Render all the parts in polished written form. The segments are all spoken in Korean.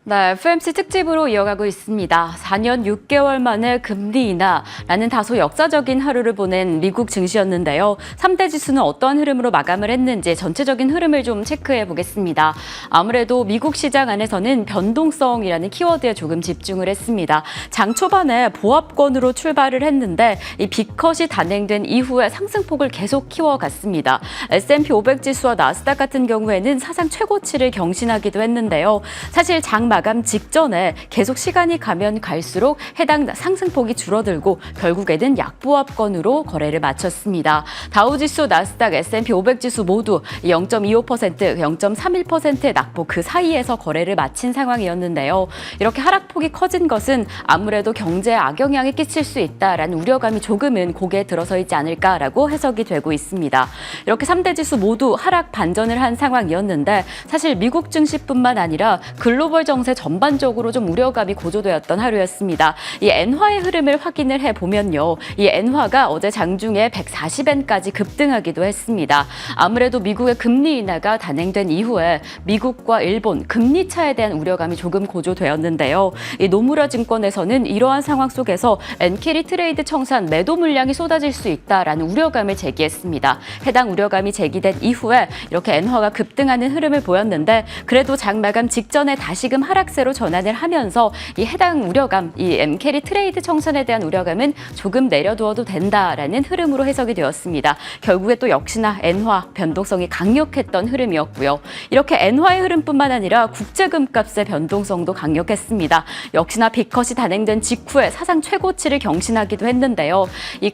네, FOMC 특집으로 이어가고 있습니다. 4년 6개월 만에 금리 인하라는 다소 역사적인 하루를 보낸 미국 증시였는데요. 3대 지수는 어떠한 흐름으로 마감을 했는지 전체적인 흐름을 좀 체크해 보겠습니다. 아무래도 미국 시장 안에서는 변동성이라는 키워드에 조금 집중을 했습니다. 장 초반에 보합권으로 출발을 했는데 이 빅컷이 단행된 이후에 상승폭을 계속 키워갔습니다. S&P 500 지수와 나스닥 같은 경우에는 사상 최고치를 경신하기도 했는데요. 사실 장 마감 직전에 계속 시간이 가면 갈수록 해당 상승폭이 줄어들고 결국에는 약보합권으로 거래를 마쳤습니다. 다우지수, 나스닥, S&P 500 지수 모두 0.25%, 0.31%의 낙폭 그 사이에서 거래를 마친 상황이었는데요. 이렇게 하락폭이 커진 것은 아무래도 경제에 악영향이 끼칠 수 있다라는 우려감이 조금은 고개에 들어서 있지 않을까라고 해석이 되고 있습니다. 이렇게 3대 지수 모두 하락 반전을 한 상황이었는데 사실 미국 증시뿐만 아니라 글로벌 정세 전반적으로 좀 우려감이 고조되었던 하루였습니다. 이 엔화의 흐름을 확인을 해보면요. 이 엔화가 어제 장중에 140엔까지 급등하기도 했습니다. 아무래도 미국의 금리 인하가 단행된 이후에 미국과 일본 금리 차에 대한 우려감이 조금 고조되었는데요. 이 노무라 증권에서는 이러한 상황 속에서 엔캐리 트레이드 청산 매도 물량이 쏟아질 수 있다라는 우려감을 제기했습니다. 해당 우려감이 제기된 이후에 이렇게 엔화가 급등하는 흐름을 보였는데 그래도 장 마감 직전에 다시금 하락세로 전환을 하면서 이 해당 우려감, 이 엔캐리 트레이드 청산에 대한 우려감은 조금 내려두어도 된다라는 흐름으로 해석이 되었습니다. 결국에 또 역시나 엔화 변동성이 강력했던 흐름이었고요. 이렇게 엔화의 흐름뿐만 아니라 국제금값의 변동성도 강력했습니다. 역시나 빅컷이 단행된 직후에 사상 최고치를 경신하기도 했는데요. 이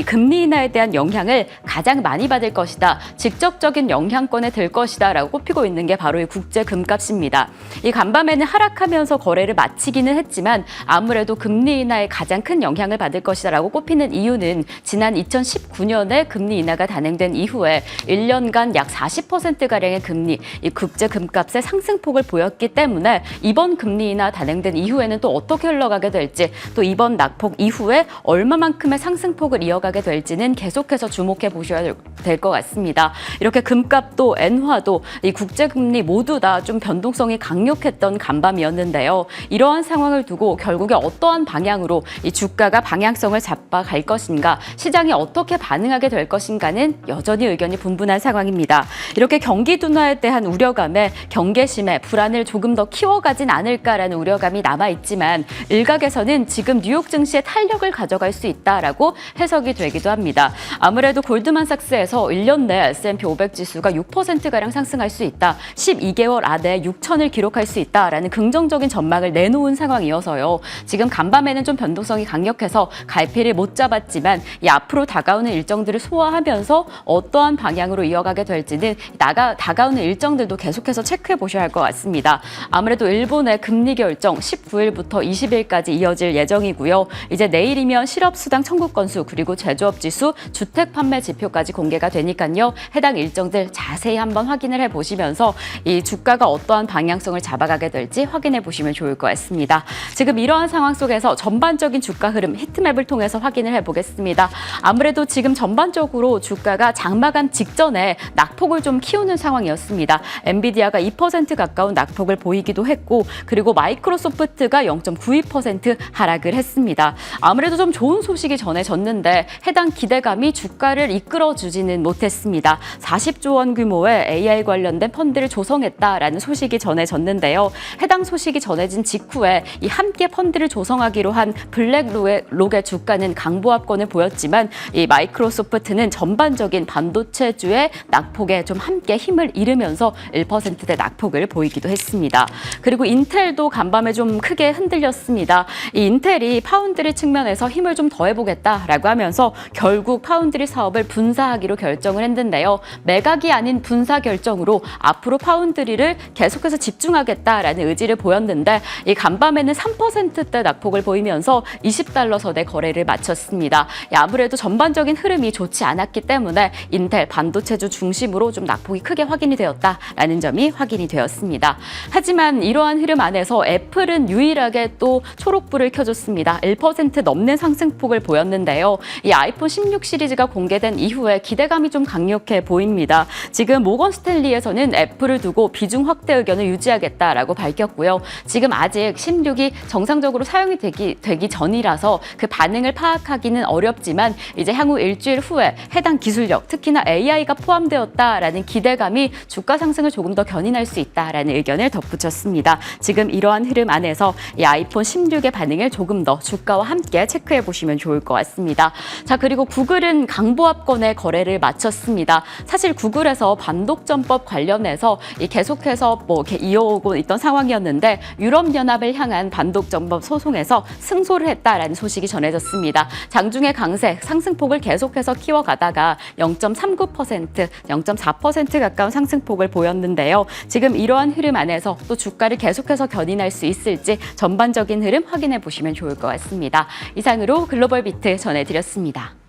금리 인하에 대한 영향을 가장 많이 받을 것이다. 직접적인 영향권에 들 것이다라고 꼽히고 있는 게 바로 이 국제금값입니다. 이 간밤에는 하락하면서 거래를 마치기는 했지만 아무래도 금리 인하에 가장 큰 영향을 받을 것이다라고 꼽히는 이유는 지난 2019년에 금리 인하가 단행된 이후에 1년간 약 40%가량의 금리, 이 국제 금값의 상승폭을 보였기 때문에 이번 금리 인하 단행된 이후에는 또 어떻게 흘러가게 될지 또 이번 낙폭 이후에 얼마만큼의 상승폭을 이어가게 될지는 계속해서 주목해 보셔야 될 것 같습니다. 이렇게 금값도 엔화도 이 국제 금리 모두 다 좀 변동성이 강력했던 간밤이었는데요. 이러한 상황을 두고 결국에 어떠한 방향으로 이 주가가 방향성을 잡아갈 것인가, 시장이 어떻게 반응하게 될 것인가는 여전히 의견이 분분한 상황입니다. 이렇게 경기 둔화에 대한 우려감에 경계심에 불안을 조금 더 키워가진 않을까라는 우려감이 남아있지만 일각에서는 지금 뉴욕 증시의 탄력을 가져갈 수 있다라고 해석이 되기도 합니다. 아무래도 골드만삭스에서 1년 내 S&P 500 지수가 6%가량 상승할 수 있다. 12개월 안에 6천을 기록할 수 있다라는 긍정적인 전망을 내놓은 상황이어서요. 지금 간밤에는 좀 변동성이 강력해서 갈피를 못 잡았지만 이 앞으로 다가오는 일정들을 소화하면서 어떠한 방향으로 이어가게 될지는 다가오는 일정들도 계속해서 체크해 보셔야 할 것 같습니다. 아무래도 일본의 금리 결정 19일부터 20일까지 이어질 예정이고요. 이제 내일이면 실업수당 청구 건수 그리고 제조업 지수, 주택 판매 지표까지 공개가 되니까요. 해당 일정들 자세히 한번 확인을 해보시면서 이 주가가 어떠한 방향성을 잡아가게 될지 확인해 보시면 좋을 것 같습니다. 지금 이러한 상황 속에서 전반적인 주가 흐름 히트맵을 통해서 확인을 해보겠습니다. 아무래도 지금 전반적으로 주가가 장마감 직전에 낙폭을 좀 키우는 상황이었습니다. 엔비디아가 2% 가까운 낙폭을 보이기도 했고 그리고 마이크로소프트가 0.92% 하락을 했습니다. 아무래도 좀 좋은 소식이 전해졌는데 해당 기대감이 주가를 이끌어주지는 못했습니다. 40조 원 규모의 AI 관련된 펀드를 조성했다라는 소식이 전해졌는데요. 해당 소식이 전해진 직후에 이 함께 펀드를 조성하기로 한 블랙록의 주가는 강보합권을 보였지만 이 마이크로소프트는 전반적인 반도체주의 낙폭에 좀 함께 힘을 잃으면서 1%대 낙폭을 보이기도 했습니다. 그리고 인텔도 간밤에 좀 크게 흔들렸습니다. 이 인텔이 파운드리 측면에서 힘을 좀 더해보겠다라고 하면서 결국 파운드리 사업을 분사하기로 결정을 했는데요. 매각이 아닌 분사 결정으로 앞으로 파운드리를 계속해서 집중하겠다라는 하겠다라는 의지를 보였는데 이 간밤에는 3%대 낙폭을 보이면서 20달러 선에 거래를 마쳤습니다. 아무래도 전반적인 흐름이 좋지 않았기 때문에 인텔 반도체주 중심으로 좀 낙폭이 크게 확인이 되었다라는 점이 확인이 되었습니다. 하지만 이러한 흐름 안에서 애플은 유일하게 또 초록불을 켜줬습니다. 1% 넘는 상승폭을 보였는데요. 이 아이폰 16 시리즈가 공개된 이후에 기대감이 좀 강력해 보입니다. 지금 모건 스탠리에서는 애플을 두고 비중 확대 의견을 유지하겠다라고 밝혔고요. 지금 아직 16이 정상적으로 사용이 되기 전이라서 그 반응을 파악하기는 어렵지만 이제 향후 일주일 후에 해당 기술력, 특히나 AI가 포함되었다라는 기대감이 주가 상승을 조금 더 견인할 수 있다라는 의견을 덧붙였습니다. 지금 이러한 흐름 안에서 이 아이폰 16의 반응을 조금 더 주가와 함께 체크해 보시면 좋을 것 같습니다. 자, 그리고 구글은 강보합권의 거래를 마쳤습니다. 사실 구글에서 반독점법 관련해서 계속해서 이렇게 이어오고 있던 상황이었는데 유럽연합을 향한 반독점법 소송에서 승소를 했다라는 소식이 전해졌습니다. 장중에 강세, 상승폭을 계속해서 키워가다가 0.39%, 0.4% 가까운 상승폭을 보였는데요. 지금 이러한 흐름 안에서 또 주가를 계속해서 견인할 수 있을지 전반적인 흐름 확인해 보시면 좋을 것 같습니다. 이상으로 글로벌 비트 전해드렸습니다.